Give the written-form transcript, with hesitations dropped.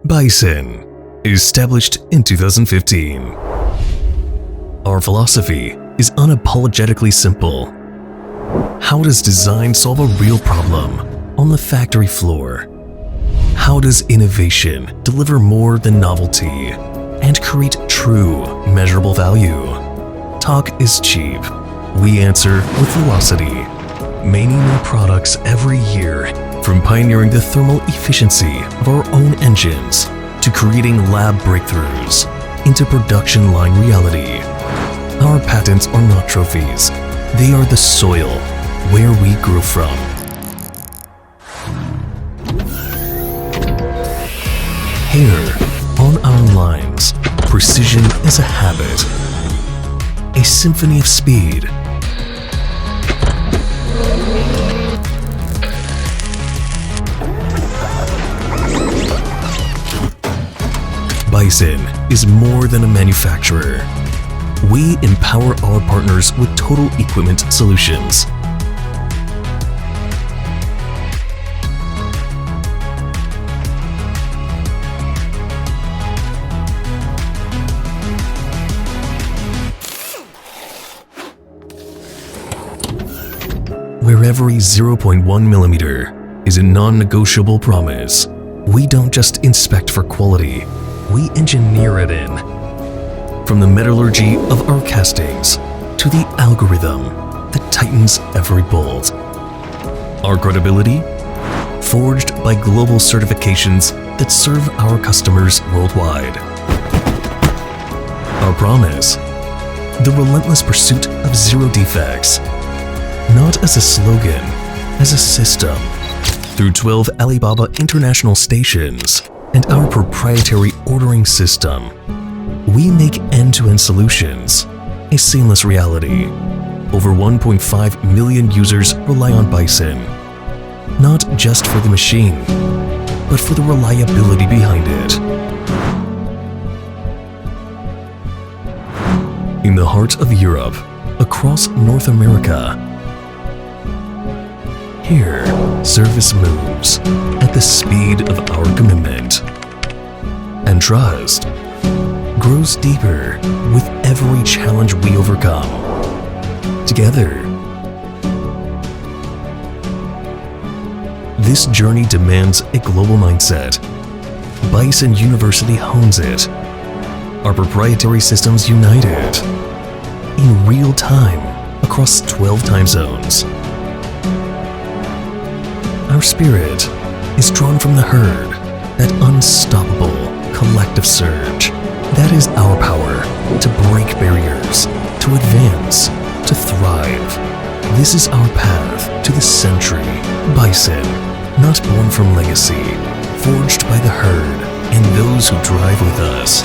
BISON, established in 2015. Our philosophy is unapologetically simple. How does design solve a real problem on the factory floor? How does innovation deliver more than novelty and create true, measurable value? Talk is cheap. We answer with velocity. Many new products every year, from pioneering the thermal efficiency of our own engines to creating lab breakthroughs into production line reality. Our patents are not trophies. They are the soil where we grew from. Here, on our lines, precision is a habit, a symphony of speed. BISON is more than a manufacturer. We empower our partners with total equipment solutions. Where every 0.1 millimeter is a non-negotiable promise, we don't just inspect for quality, we engineer it in. From the metallurgy of our castings to the algorithm that tightens every bolt. Our credibility? Forged by global certifications that serve our customers worldwide. Our promise? The relentless pursuit of zero defects. Not as a slogan, as a system. Through 12 Alibaba international stations and our proprietary ordering system, we make end-to-end solutions a seamless reality. Over 1.5 million users rely on BISON, not just for the machine, but for the reliability behind it. In the heart of Europe, across North America, here, service moves at the speed of our commitment, and trust grows deeper with every challenge we overcome. Together, this journey demands a global mindset. BISON University hones it. Our proprietary systems unite it in real time across 12 time zones. Our spirit is drawn from the herd, that unstoppable collective surge. That is our power to break barriers, to advance, to thrive. This is our path to the century. BISON, not born from legacy, forged by the herd and those who drive with us.